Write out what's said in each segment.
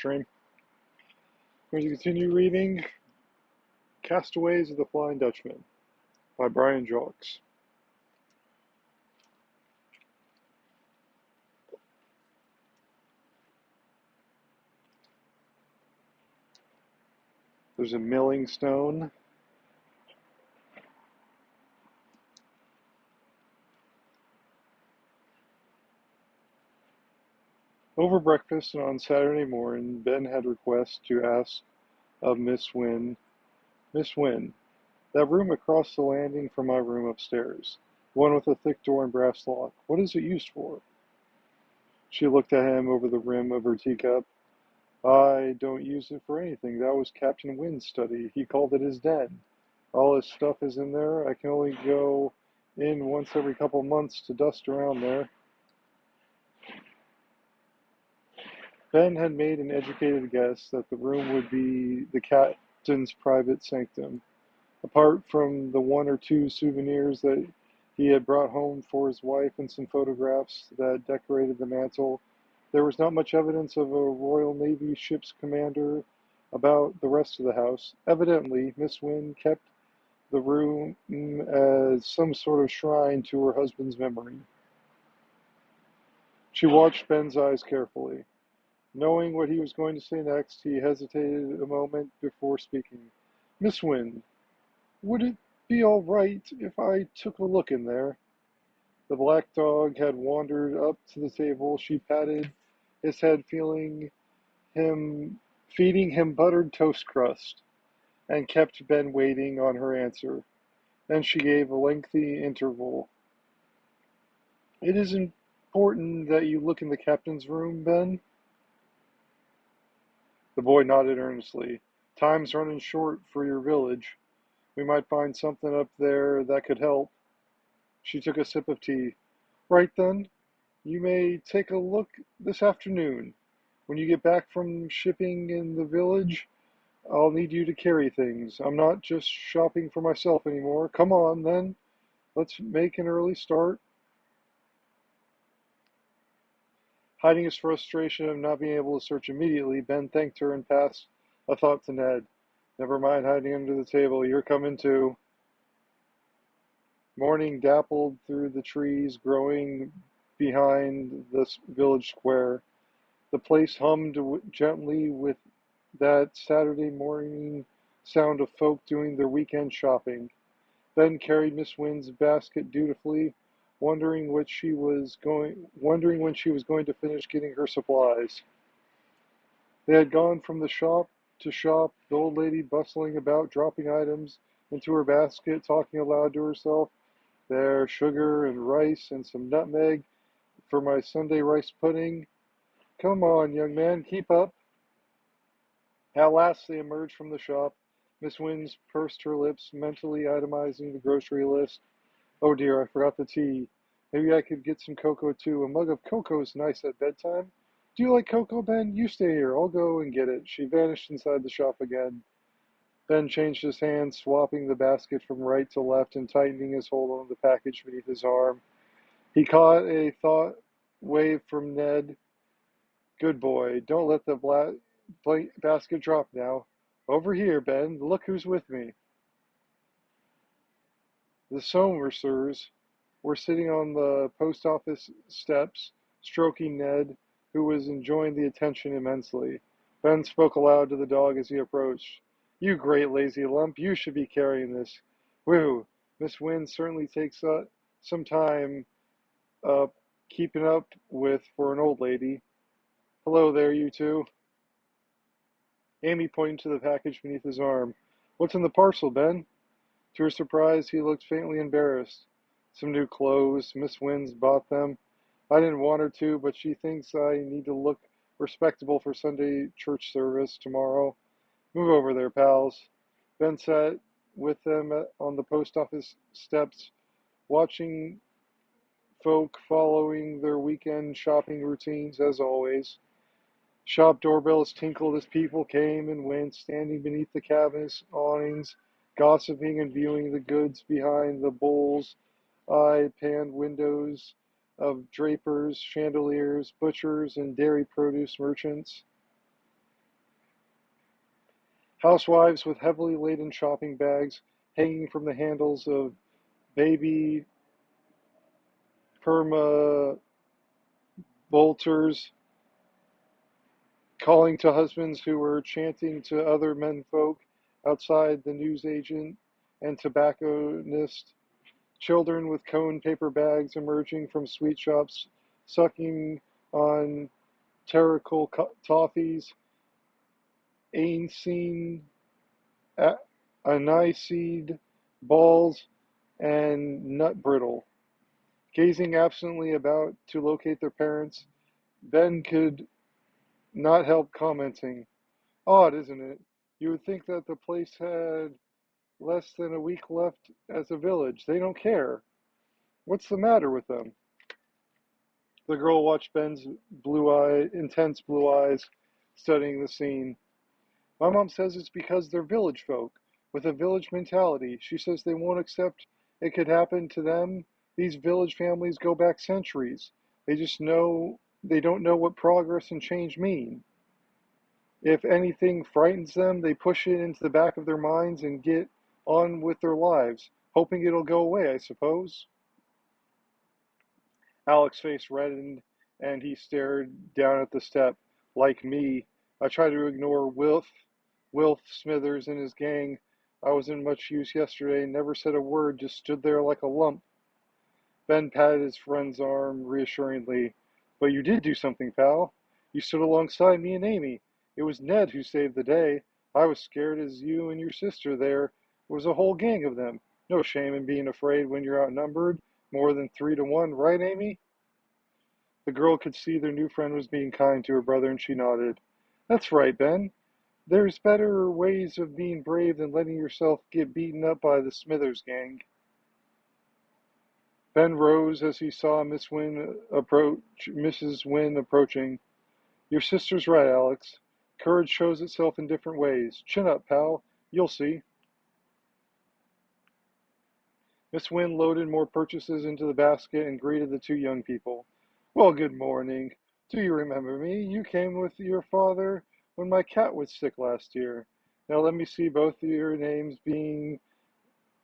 stream. I'm going to continue reading Castaways of the Flying Dutchman by Brian Jacques. There's a milling stone. Over breakfast and on Saturday morning, Ben had request to ask of Miss Winn, Miss Winn, that room across the landing from my room upstairs, the one with the thick door and brass lock, what is it used for? She looked at him over the rim of her teacup. I don't use it for anything. That was Captain Wynn's study. He called it his den. All his stuff is in there. I can only go in once every couple months to dust around there. Ben had made an educated guess that the room would be the captain's private sanctum. Apart from the one or two souvenirs that he had brought home for his wife and some photographs that decorated the mantel, there was not much evidence of a Royal Navy ship's commander about the rest of the house. Evidently, Miss Wynn kept the room as some sort of shrine to her husband's memory. She watched Ben's eyes carefully. Knowing what he was going to say next, he hesitated a moment before speaking. Miss Wynn, would it be all right if I took a look in there? The black dog had wandered up to the table. She patted his head, feeding him buttered toast crust, and kept Ben waiting on her answer. Then she gave a lengthy interval. It is important that you look in the captain's room, Ben? The boy nodded earnestly. Time's running short for your village. We might find something up there that could help. She took a sip of tea. Right then, you may take a look this afternoon. When you get back from shipping in the village, I'll need you to carry things. I'm not just shopping for myself anymore. Come on, then. Let's make an early start. Hiding his frustration of not being able to search immediately, Ben thanked her and passed a thought to Ned. Never mind hiding under the table. You're coming too. Morning dappled through the trees growing behind the village square. The place hummed gently with that Saturday morning sound of folk doing their weekend shopping. Ben carried Miss Wynn's basket dutifully, wondering when she was going to finish getting her supplies. They had gone from the shop to shop, the old lady bustling about, dropping items into her basket, talking aloud to herself. There, sugar and rice and some nutmeg for my Sunday rice pudding. Come on, young man, keep up. At last they emerged from the shop. Miss Wynn pursed her lips, mentally itemizing the grocery list. Oh dear, I forgot the tea. Maybe I could get some cocoa too. A mug of cocoa is nice at bedtime. Do you like cocoa, Ben? You stay here. I'll go and get it. She vanished inside the shop again. Ben changed his hands, swapping the basket from right to left and tightening his hold on the package beneath his arm. He caught a thought wave from Ned. Good boy. Don't let the basket drop now. Over here, Ben. Look who's with me. The Somersers were sitting on the post office steps, stroking Ned, who was enjoying the attention immensely. Ben spoke aloud to the dog as he approached. You great lazy lump, you should be carrying this. Whew, Miss Wynn certainly takes some time keeping up with for an old lady. Hello there, you two. Amy pointed to the package beneath his arm. What's in the parcel, Ben? To her surprise, he looked faintly embarrassed. Some new clothes. Miss Wynn's bought them. I didn't want her to, but she thinks I need to look respectable for Sunday church service tomorrow. Move over there, pals. Ben sat with them on the post office steps, watching folk following their weekend shopping routines as always. Shop doorbells tinkled as people came and went, standing beneath the cabin's awnings, gossiping and viewing the goods behind the bull's eye-panned windows of drapers, chandeliers, butchers, and dairy produce merchants. Housewives with heavily laden shopping bags hanging from the handles of baby perma bolters, calling to husbands who were chanting to other menfolk outside the newsagent and tobacconist, children with cone paper bags emerging from sweet shops, sucking on terrical toffees, Ainseed, aniseed balls, and nut brittle. Gazing absently about to locate their parents, Ben could not help commenting, "Odd, isn't it? You would think that the place had less than a week left as a village. They don't care. What's the matter with them?" The girl watched Ben's intense blue eyes, studying the scene. "My mom says it's because they're village folk, with a village mentality. She says they won't accept it could happen to them. These village families go back centuries. They don't know what progress and change mean. If anything frightens them, they push it into the back of their minds and get on with their lives, hoping it'll go away, I suppose." Alex's face reddened, and he stared down at the step. "Like me. I tried to ignore Wilf Smithers and his gang. I wasn't much use yesterday, never said a word, just stood there like a lump." Ben patted his friend's arm reassuringly. "But you did do something, pal. You stood alongside me and Amy. It was Ned who saved the day. I was scared as you and your sister there was a whole gang of them. No shame in being afraid when you're outnumbered more than 3 to 1, right, Amy?" The girl could see their new friend was being kind to her brother, and she nodded. "That's right, Ben. There's better ways of being brave than letting yourself get beaten up by the Smithers gang." Ben rose as he saw Mrs. Winn approaching. "Your sister's right, Alex. Courage shows itself in different ways. Chin up, pal. You'll see." Miss Wynne loaded more purchases into the basket and greeted the two young people. "Well, good morning. Do you remember me? You came with your father when my cat was sick last year. Now let me see both of your names beginning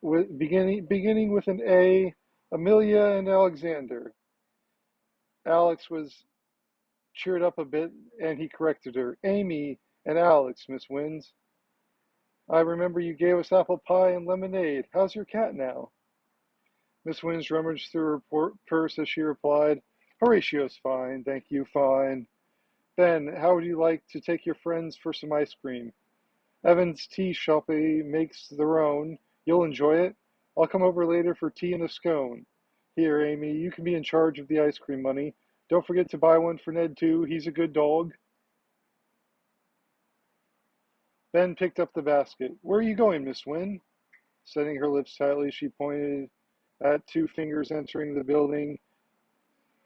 with an A, Amelia and Alexander." Alex was cheered up a bit, and he corrected her. "Amy and Alex, Miss Wynne's. I remember you gave us apple pie and lemonade. How's your cat now?" Miss Wynne rummaged through her purse as she replied, "Horatio's fine, thank you, fine. Ben, how would you like to take your friends for some ice cream? Evan's tea shoppy makes their own. You'll enjoy it. I'll come over later for tea and a scone. Here, Amy, you can be in charge of the ice cream money. Don't forget to buy one for Ned, too. He's a good dog." Ben picked up the basket. "Where are you going, Miss Wynne?" Setting her lips tightly, she pointed at two fingers entering the building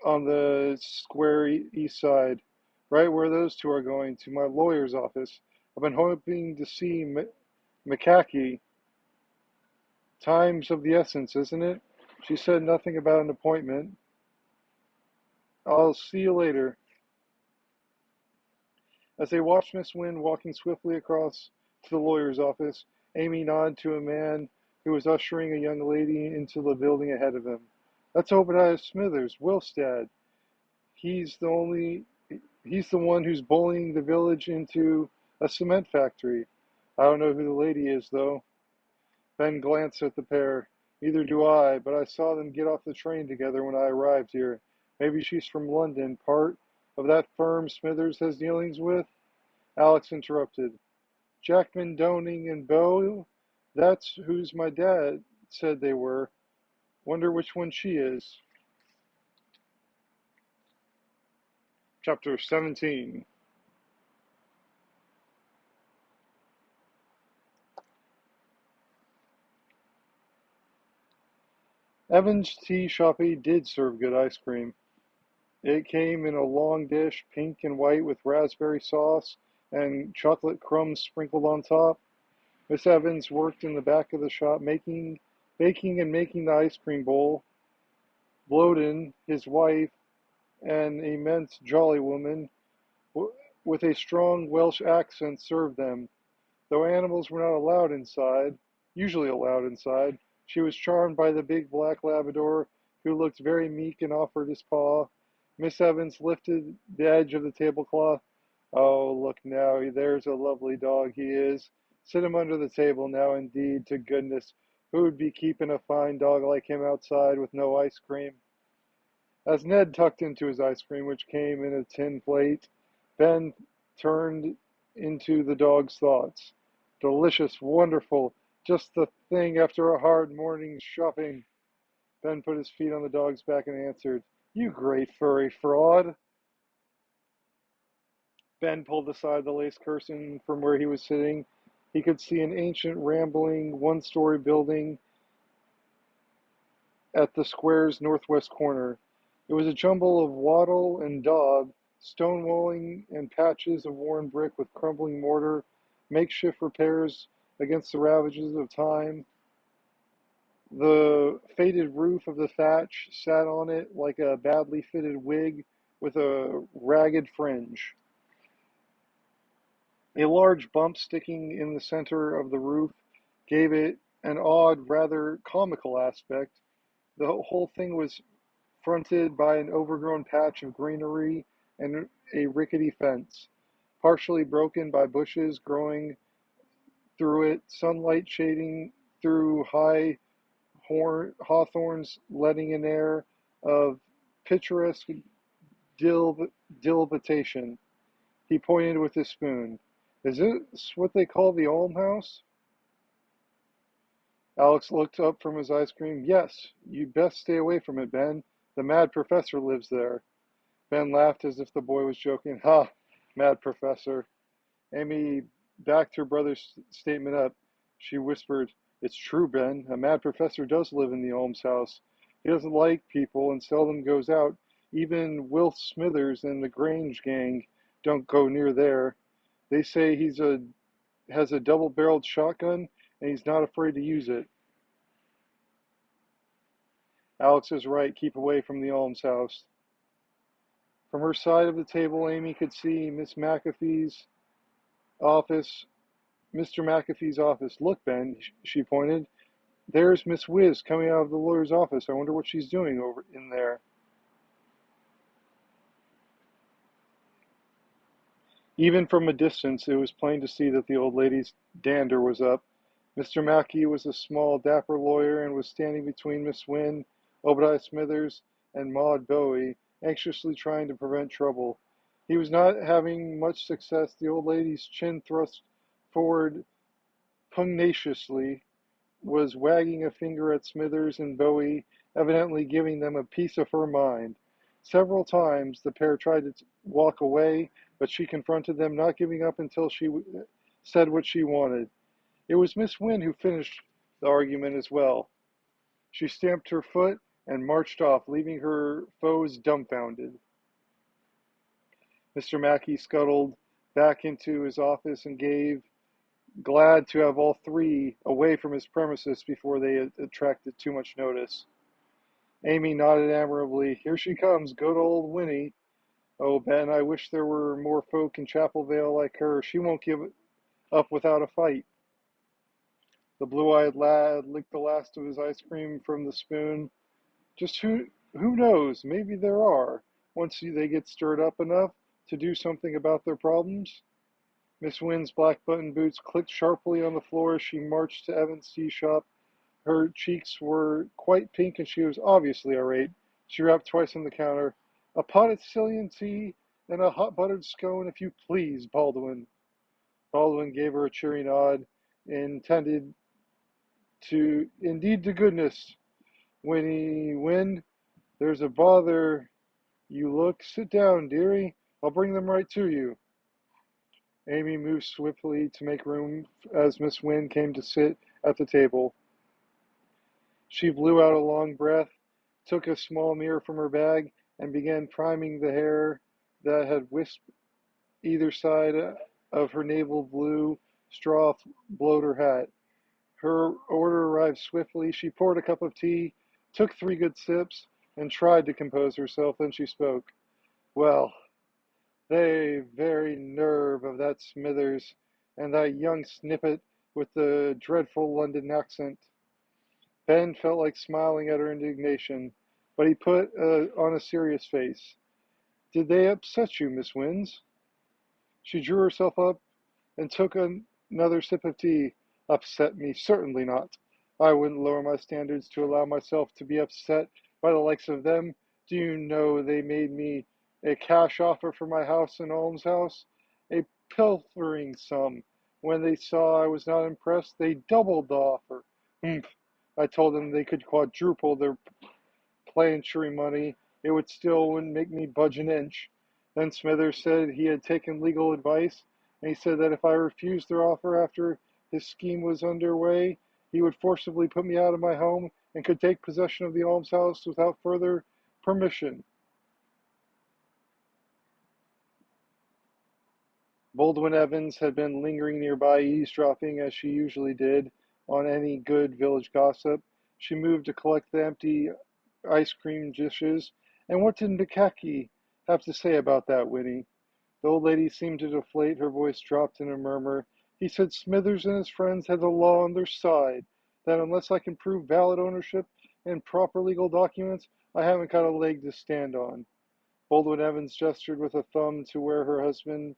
on the square east side. "Right where those two are going, to my lawyer's office. I've been hoping to see McCackey. Time's of the essence, isn't it?" She said nothing about an appointment. "I'll see you later." As they watched Miss Wynne walking swiftly across to the lawyer's office, Amy nodded to a man who was ushering a young lady into the building ahead of him. "That's Obadiah Smithers, Wilf's dad. He's the only He's the one who's bullying the village into a cement factory. I don't know who the lady is, though." Ben glanced at the pair. "Neither do I, but I saw them get off the train together when I arrived here. Maybe she's from London, part of that firm Smithers has dealings with." Alex interrupted. "Jackman, Doning, and Bow? That's who's my dad said they were. Wonder which one she is." Chapter 17. Evan's tea shoppy did serve good ice cream. It came in a long dish, pink and white, with raspberry sauce and chocolate crumbs sprinkled on top. Miss Evans worked in the back of the shop, baking and making the ice cream bowl. Bloden, his wife, an immense jolly woman with a strong Welsh accent, served them. Though animals were not usually allowed inside, she was charmed by the big black Labrador, who looked very meek and offered his paw. Miss Evans lifted the edge of the tablecloth. Oh, look now, there's a lovely dog he is. Sit him under the table now, indeed, to goodness. Who would be keeping a fine dog like him outside with no ice cream? As Ned tucked into his ice cream, which came in a tin plate, Ben turned into the dog's thoughts. Delicious, wonderful, just the thing after a hard morning's shopping. Ben put his feet on the dog's back and answered, You great furry fraud. Ben pulled aside the lace curtain from where he was sitting. He could see an ancient, rambling, one-story building at the square's northwest corner. It was a jumble of wattle and daub, stone walling and patches of worn brick with crumbling mortar, makeshift repairs against the ravages of time. The faded roof of the thatch sat on it like a badly fitted wig with a ragged fringe. A large bump sticking in the center of the roof gave it an odd, rather comical aspect. The whole thing was fronted by an overgrown patch of greenery and a rickety fence, partially broken by bushes growing through it, sunlight shading through high hawthorns, letting an air of picturesque dilapitation. He pointed with his spoon. Is this what they call the almshouse? Alex looked up from his ice cream. Yes, you'd best stay away from it, Ben. The mad professor lives there. Ben laughed as if the boy was joking. Ha, mad professor. Amy backed her brother's statement up. She whispered, It's true, Ben. A mad professor does live in the almshouse. He doesn't like people and seldom goes out. Even Will Smithers and the Grange gang don't go near there. They say has a double-barreled shotgun and he's not afraid to use it. Alex is right. Keep away from the almshouse. From her side of the table, Amy could see office, Mr. McAfee's office. Look, Ben, she pointed. There's Miss Whiz coming out of the lawyer's office. I wonder what she's doing over in there. Even from a distance, it was plain to see that the old lady's dander was up. Mr. Mackey was a small, dapper lawyer and was standing between Miss Winn, Obadiah Smithers, and Maud Bowie, anxiously trying to prevent trouble. He was not having much success. The old lady's chin thrust forward pugnaciously was wagging a finger at Smithers and Bowie, evidently giving them a piece of her mind. Several times the pair tried to walk away, but she confronted them, not giving up until she said what she wanted. It was Miss Wynne who finished the argument as well. She stamped her foot and marched off, leaving her foes dumbfounded. Mr. Mackey scuttled back into his office and glad to have all three away from his premises before they attracted too much notice. Amy nodded amiably. Here she comes, good old Winnie. Oh, Ben, I wish there were more folk in Chapel Vale like her. She won't give up without a fight. The blue-eyed lad licked the last of his ice cream from the spoon. Just who knows? Maybe there are, once they get stirred up enough to do something about their problems. Miss Wynn's black button boots clicked sharply on the floor as she marched to Evan's tea shop. Her cheeks were quite pink and she was obviously irate. She rapped twice on the counter. A pot of Sicilian tea and a hot buttered scone, if you please, Baldwin. Baldwin gave her a cheery nod, intended indeed to goodness. Winnie Winn, there's a bother. You look. Sit down, dearie. I'll bring them right to you. Amy moved swiftly to make room as Miss Wynne came to sit at the table. She blew out a long breath, took a small mirror from her bag, and began priming the hair that had wisped either side of her navel blue straw bloater hat. Her order arrived swiftly. She poured a cup of tea, took 3 good sips, and tried to compose herself. Then she spoke. Well, the very nerve of that Smithers. and that young snippet with the dreadful London accent. Ben felt like smiling at her indignation, but he put on a serious face. Did they upset you, Miss Wins? She drew herself up and took another sip of tea. Upset me? Certainly not. I wouldn't lower my standards to allow myself to be upset by the likes of them. Do you know they made me a cash offer for my house and almshouse? A pilfering sum. When they saw I was not impressed, they doubled the offer. Humph. I told them they could quadruple their planchary money. It would still wouldn't make me budge an inch. Then Smithers said he had taken legal advice, and he said that if I refused their offer after his scheme was under way, he would forcibly put me out of my home and could take possession of the almshouse without further permission. Baldwin Evans had been lingering nearby, eavesdropping as she usually did on any good village gossip. She moved to collect the empty ice cream dishes. And what did Mikaki have to say about that, Winnie? The old lady seemed to deflate. Her voice dropped in a murmur. He said Smithers and his friends had the law on their side, that unless I can prove valid ownership and proper legal documents, I haven't got a leg to stand on. Baldwin Evans gestured with a thumb to where her husband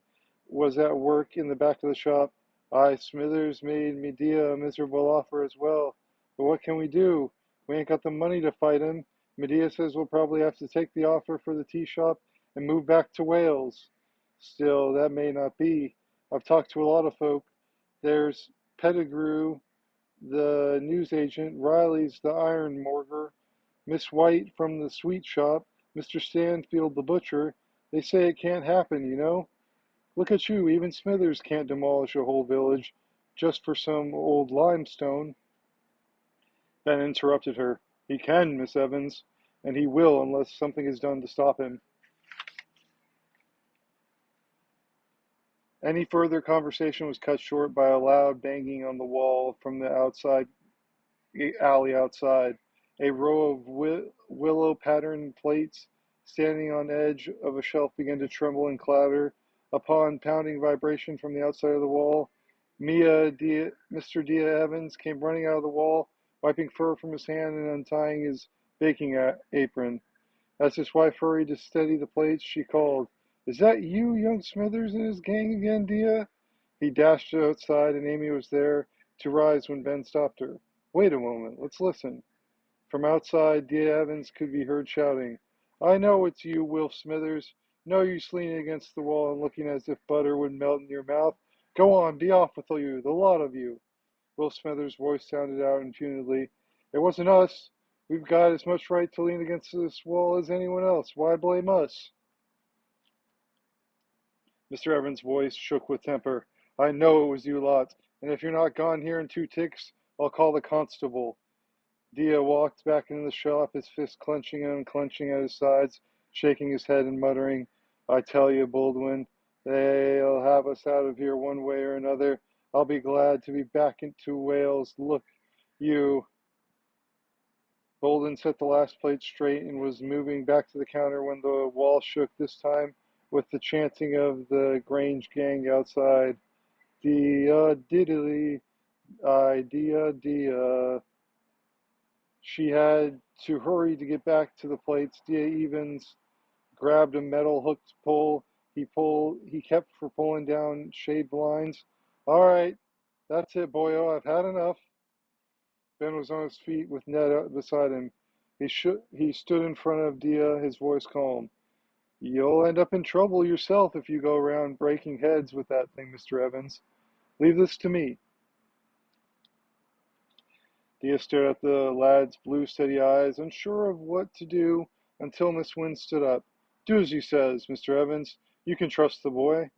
was at work in the back of the shop. Aye, Smithers made Medea a miserable offer as well. But what can we do? We ain't got the money to fight him. Medea says we'll probably have to take the offer for the tea shop and move back to Wales. Still, that may not be. I've talked to a lot of folk. There's Pettigrew, the newsagent, Riley's the ironmonger, Miss White from the sweet shop, Mr. Stanfield the butcher. They say it can't happen, you know. Look at you, even Smithers can't demolish a whole village just for some old limestone. Ben interrupted her. He can, Miss Evans, and he will unless something is done to stop him. Any further conversation was cut short by a loud banging on the wall from the alley outside. A row of willow-patterned plates standing on edge of a shelf began to tremble and clatter. Upon pounding vibration from the outside of the wall, Mr. Dia Evans came running out of the wall, wiping fur from his hand and untying his baking apron. As his wife hurried to steady the plates, she called, Is that you, young Smithers and his gang again, Dia? He dashed outside, and Amy was there to rise when Ben stopped her. Wait a moment, let's listen. From outside, Dia Evans could be heard shouting, I know it's you, Wilf Smithers. No use leaning against the wall and looking as if butter would melt in your mouth. Go on, be off with you, the lot of you. Wilf Smithers' voice sounded out impunedly. It wasn't us. We've got as much right to lean against this wall as anyone else. Why blame us? Mr. Evans' voice shook with temper. I know it was you lot, and if you're not gone here in 2 ticks, I'll call the constable. Dia walked back into the shop, his fists clenching and unclenching at his sides, shaking his head and muttering, I tell you, Baldwin, they'll have us out of here one way or another. I'll be glad to be back into Wales. Look, you. Bolden set the last plate straight and was moving back to the counter when the wall shook, this time with the chanting of the Grange gang outside. Dia diddly, I dia dia. She had to hurry to get back to the plates. Dia Evans grabbed a metal hooked pole. He kept for pulling down shade blinds. All right, that's it, boyo. I've had enough. Ben was on his feet with Ned beside him. He stood in front of Dia, his voice calm. You'll end up in trouble yourself if you go around breaking heads with that thing, Mr. Evans. Leave this to me. Dia stared at the lad's blue, steady eyes, unsure of what to do until Miss Winn stood up. Do as he says, Mr. Evans. You can trust the boy.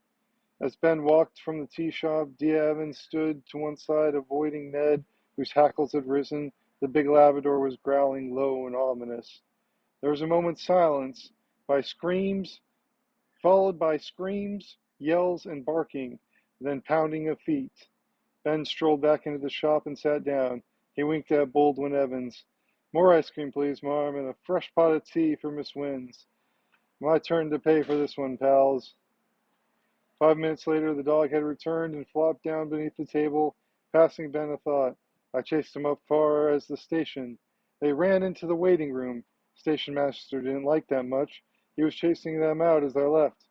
As Ben walked from the tea shop, Dia Evans stood to one side, avoiding Ned, whose hackles had risen. The big Labrador was growling low and ominous. There was a moment's silence, followed by screams, yells, and barking, then pounding of feet. Ben strolled back into the shop and sat down. He winked at Baldwin Evans. More ice cream, please, Marm, and a fresh pot of tea for Miss Wins. My turn to pay for this one, pals. 5 minutes later, the dog had returned and flopped down beneath the table, passing Ben a thought. I chased him up far as the station. They ran into the waiting room. Station master didn't like that much. He was chasing them out as I left.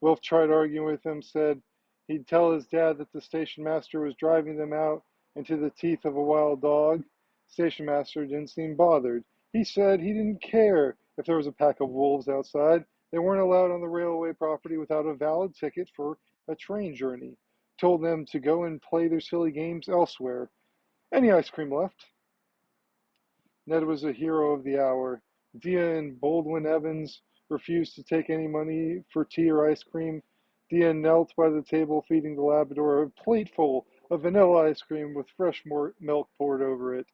Wilf tried arguing with him, said he'd tell his dad that the station master was driving them out into the teeth of a wild dog. Station master didn't seem bothered. He said he didn't care if there was a pack of wolves outside. They weren't allowed on the railway property without a valid ticket for a train journey. Told them to go and play their silly games elsewhere. Any ice cream left? Ned was a hero of the hour. Dia and Baldwin Evans refused to take any money for tea or ice cream. Dia knelt by the table feeding the Labrador a plateful of vanilla ice cream with fresh milk poured over it.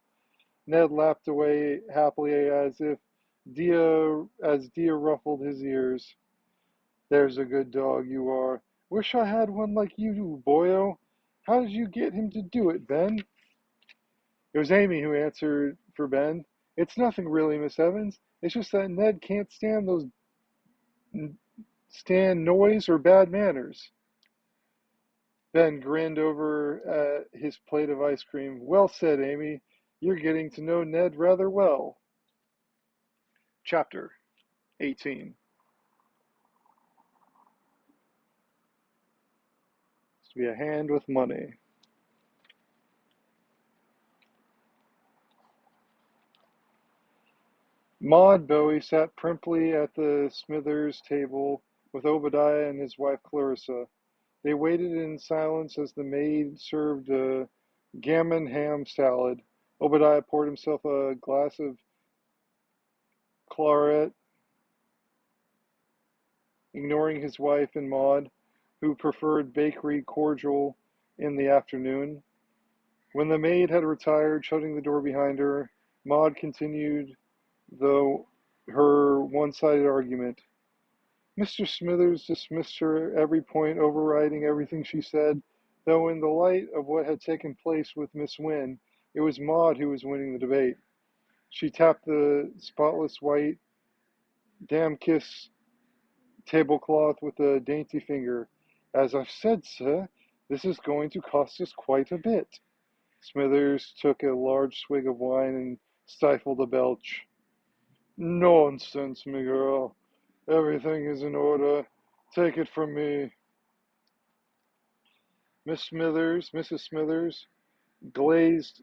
Ned laughed away happily as Dia ruffled his ears. There's a good dog you are. Wish I had one like you, boyo. How did you get him to do it, Ben? It was Amy who answered for Ben. It's nothing really, Miss Evans. It's just that Ned can't stand noise or bad manners. Ben grinned over at his plate of ice cream. Well said, Amy. You're getting to know Ned rather well. Chapter 18. To be a hand with money. Maud Bowie sat primply at the Smithers table with Obadiah and his wife Clarissa. They waited in silence as the maid served a gammon ham salad. Obadiah poured himself a glass of claret, ignoring his wife and Maud, who preferred bakery cordial in the afternoon. When the maid had retired, shutting the door behind her, Maud continued her one-sided argument. Mr. Smithers dismissed her every point, overriding everything she said, though in the light of what had taken place with Miss Winn, it was Maud who was winning the debate. She tapped the spotless white Damkiss tablecloth with a dainty finger. As I've said, sir, this is going to cost us quite a bit. Smithers took a large swig of wine and stifled a belch. Nonsense, me girl. Everything is in order. Take it from me. Mrs. Smithers, glazed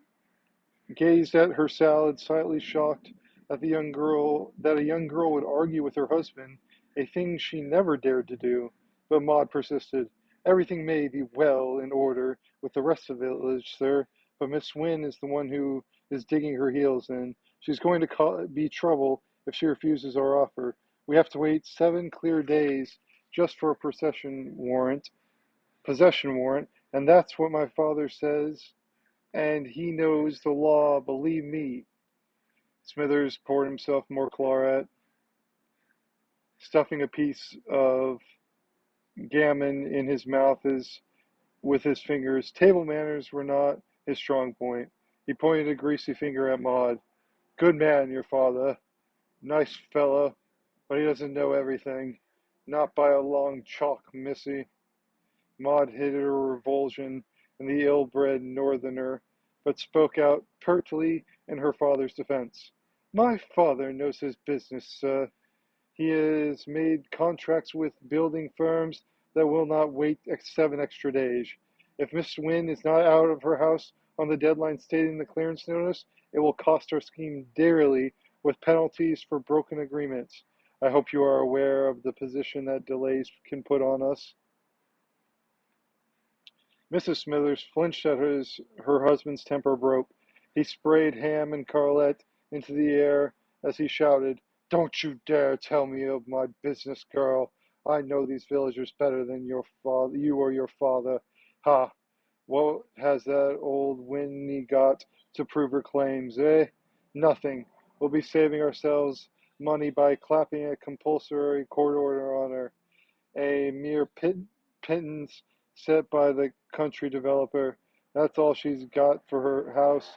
gazed at her salad, slightly shocked at that a young girl would argue with her husband, a thing she never dared to do. But Maud persisted. Everything may be well in order with the rest of the village, sir, but Miss Wynne is the one who is digging her heels in. She's going to be trouble if she refuses our offer. We have to wait 7 clear days just for a possession warrant, and that's what my father says, and he knows the law, believe me. Smithers poured himself more claret, stuffing a piece of gammon in his mouth with his fingers. Table manners were not his strong point. He pointed a greasy finger at Maud. Good man, your father. Nice fella, but he doesn't know everything. Not by a long chalk, missy. Maud hid her revulsion in the ill-bred northerner, but spoke out pertly in her father's defense. My father knows his business, sir. He has made contracts with building firms that will not wait 7 extra days. If Miss Wynne is not out of her house on the deadline stated in the clearance notice, it will cost our scheme dearly with penalties for broken agreements. I hope you are aware of the position that delays can put on us. Mrs. Smithers flinched at her husband's temper broke. He sprayed ham and Carlette into the air as he shouted, Don't you dare tell me of my business, girl. I know these villagers better than you or your father. Ha! What has that old Winnie got to prove her claims, eh? Nothing. We'll be saving ourselves money by clapping a compulsory court order on her. A mere pittance set by the country developer. That's all she's got for her house.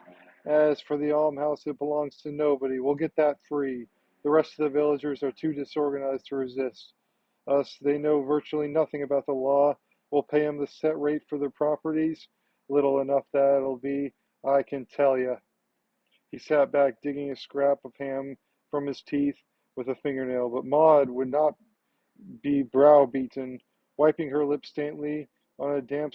As for the almshouse, it belongs to nobody. We'll get that free. The rest of the villagers are too disorganized to resist us. They know virtually nothing about the law, We'll pay 'em the set rate for their properties. Little enough that'll be, I can tell ya." He sat back, digging a scrap of ham from his teeth with a fingernail, but Maud would not be browbeaten. Wiping her lips daintily on a damp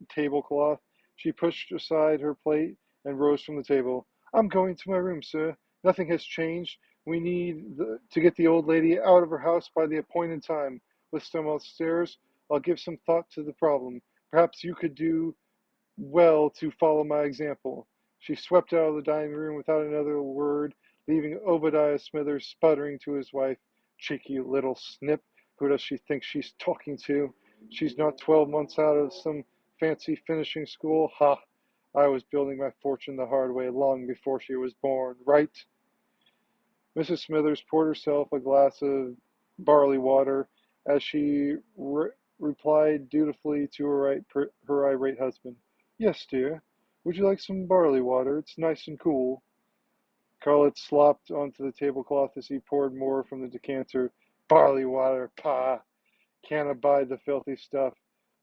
tablecloth, she pushed aside her plate and rose from the table. "I'm going to my room, sir. Nothing has changed. We need to get the old lady out of her house by the appointed time. With some upstairs, I'll give some thought to the problem. Perhaps you could do well to follow my example." She swept out of the dining room without another word, leaving Obadiah Smithers sputtering to his wife. "Cheeky little snip. Who does she think she's talking to? She's not 12 months out of some fancy finishing school. Ha! I was building my fortune the hard way long before she was born, right?" Mrs. Smithers poured herself a glass of barley water as she replied dutifully to her irate husband. "Yes, dear. Would you like some barley water? It's nice and cool." Carlet slopped onto the tablecloth as he poured more from the decanter. "Barley water, pah! Can't abide the filthy stuff.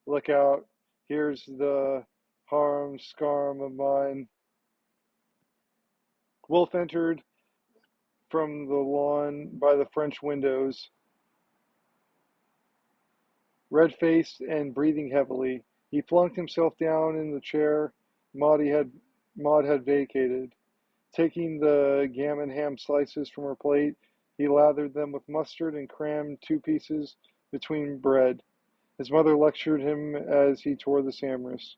Look out. Here's the harum scarum of mine." Wolf entered from the lawn by the French windows, red-faced and breathing heavily. He flunked himself down in the chair Maud had vacated. Taking the gammon ham slices from her plate, he lathered them with mustard and crammed 2 pieces between bread. His mother lectured him as he tore at the sandwich.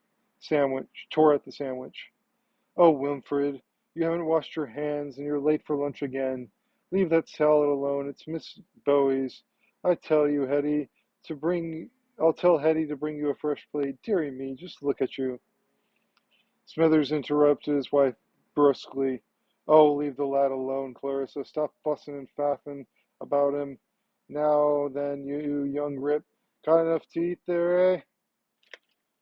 "Oh, Wilfred, you haven't washed your hands and you're late for lunch again. Leave that salad alone. It's Miss Bowie's. I tell you, Hetty, to bring I'll tell Hetty to bring you a fresh plate. Dearie me, just look at you." Smithers interrupted his wife brusquely. "Oh, leave the lad alone, Clarissa. Stop fussing and faffing about him. Now then, you young rip, got enough to eat there, eh?"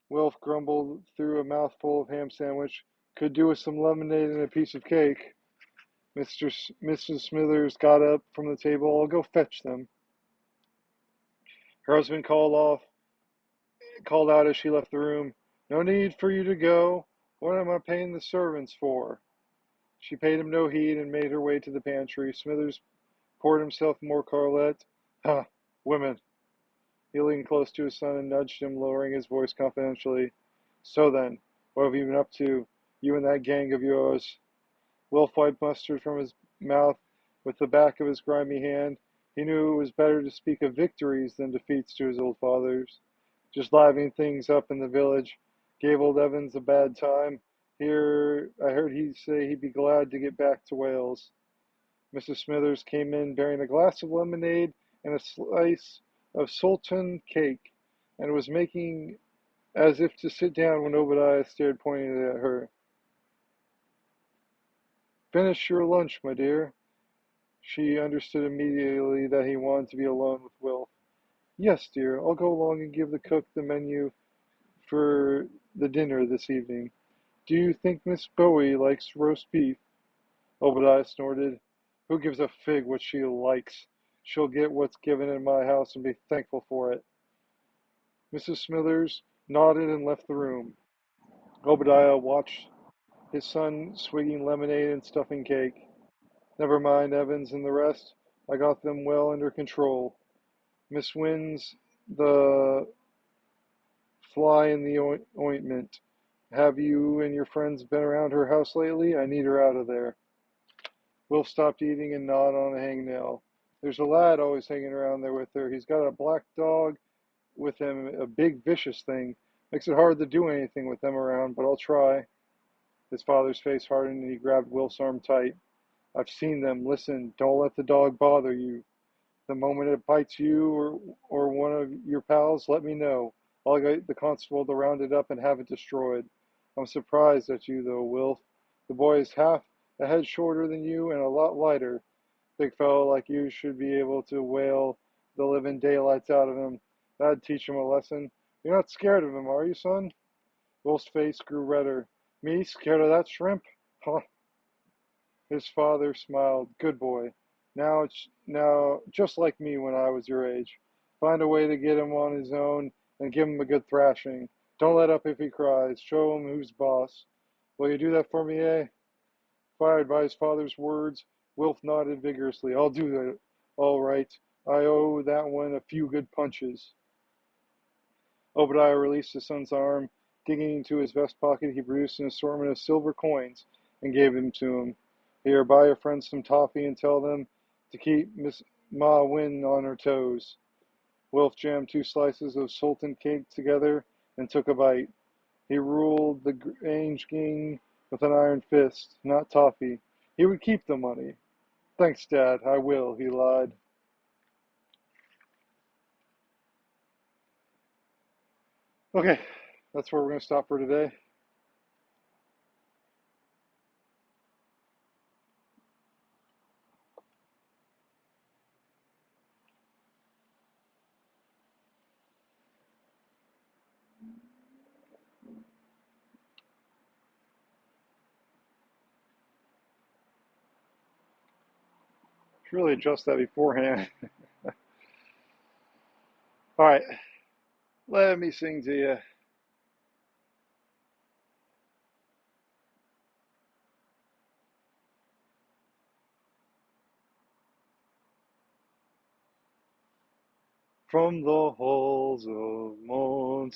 Wilf grumbled through a mouthful of ham sandwich. "Could do with some lemonade and a piece of cake." Mrs. Smithers got up from the table. "I'll go fetch them." Her husband called out as she left the room. "No need for you to go. What am I paying the servants for?" She paid him no heed and made her way to the pantry. Smithers poured himself more Carlet. "Ha! Women!" He leaned close to his son and nudged him, lowering his voice confidentially. "So then, what have you been up to, you and that gang of yours?" Wilf wiped mustard from his mouth with the back of his grimy hand. He knew it was better to speak of victories than defeats to his old fathers. "Just livening things up in the village. Gave old Evans a bad time. Here, I heard he say he'd be glad to get back to Wales." Mrs. Smithers came in bearing a glass of lemonade and a slice of sultan cake, and was making as if to sit down when Obadiah stared pointedly at her. "Finish your lunch, my dear." She understood immediately that he wanted to be alone with Wilf. "Yes, dear. I'll go along and give the cook the menu for the dinner this evening. Do you think Miss Bowie likes roast beef?" Obadiah snorted. "Who gives a fig what she likes? She'll get what's given in my house and be thankful for it." Mrs. Smithers nodded and left the room. Obadiah watched his son swigging lemonade and stuffing cake. "Never mind Evans and the rest. I got them well under control. Miss Winn's the fly in the ointment. Have you and your friends been around her house lately? I need her out of there." Will stopped eating and gnawed on a hangnail. "There's a lad always hanging around there with her. He's got a black dog with him, a big vicious thing. Makes it hard to do anything with them around, but I'll try." His father's face hardened and he grabbed Wilf's arm tight. "I've seen them. Listen, don't let the dog bother you. The moment it bites you or one of your pals, let me know. I'll get the constable to round it up and have it destroyed. I'm surprised at you, though, Wilf. The boy is half a head shorter than you and a lot lighter. Big fellow like you should be able to whale the living daylights out of him. That'd teach him a lesson. You're not scared of him, are you, son?" Wilf's face grew redder. "Me, scared of that shrimp? Huh." His father smiled. "Good boy. Now, just like me when I was your age. Find a way to get him on his own, and give him a good thrashing. Don't let up if he cries. Show him who's boss. Will you do that for me, eh? Fired by his father's words, Wilf nodded vigorously. I'll do it. All right. I owe that one a few good punches. Obadiah released his son's arm. Digging into his vest pocket, he produced an assortment of silver coins and gave them to him. Here, buy your friends some toffee and tell them to keep Miss Ma Winn on her toes. Wilf jammed 2 slices of Sultan cake together and took a bite. He ruled the Grange King with an iron fist, not toffee. He would keep the money. Thanks, Dad, I will, he lied. Okay, that's where we're going to stop for today. Should really adjust that beforehand. All right, let me sing to you. From the halls of Montezuma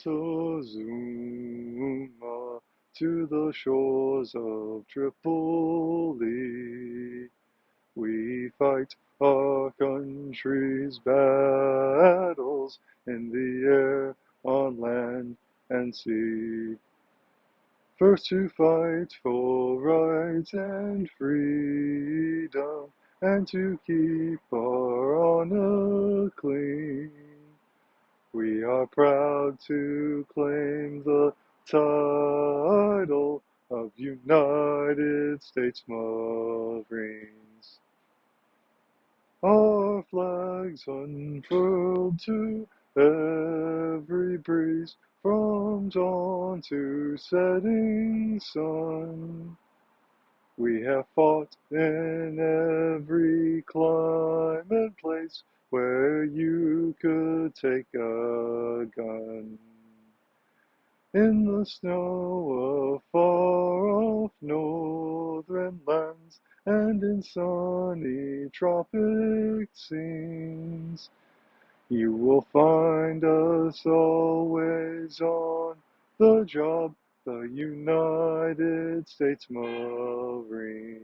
to the shores of Tripoli, we fight our country's battles in the air, on land, and sea. First to fight for right and freedom, and to keep our honor clean. We are proud to claim the title of United States Marines. Our flags unfurled to every breeze, from dawn to setting sun. We have fought in every climate place where you could take a gun. In the snow of far-off northern lands, and in sunny tropic scenes, you will find us always on the job, the United States Marines.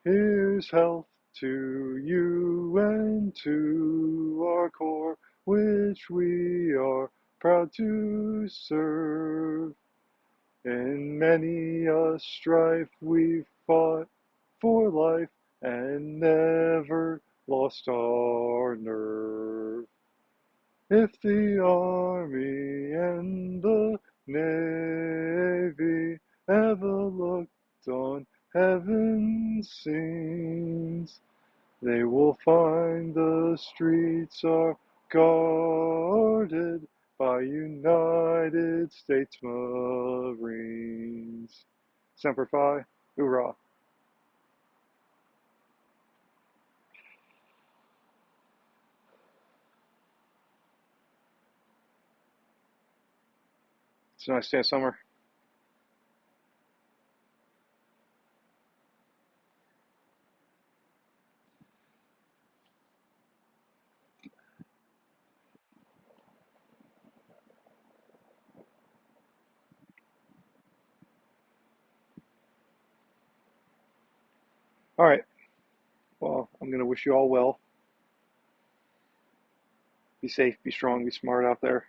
Here's health to you and to our corps, which we are proud to serve. In many a strife we've fought for life and never lost our nerve. If the Army and the Navy ever looked on heaven's scenes, they will find the streets are guarded by United States Marines. Semper Fi, hoorah. It's a nice day of summer. All right, well, I'm going to wish you all well. Be safe, be strong, be smart out there.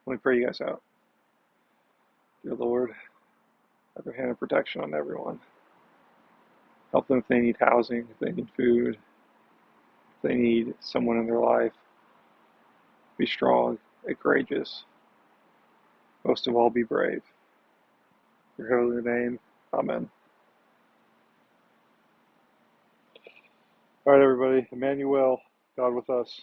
Let me pray you guys out. Dear Lord, have your hand of protection on everyone. Help them if they need housing, if they need food, if they need someone in their life. Be strong, be courageous. Most of all, be brave. In your holy name, amen. All right, everybody. Emmanuel, God with us.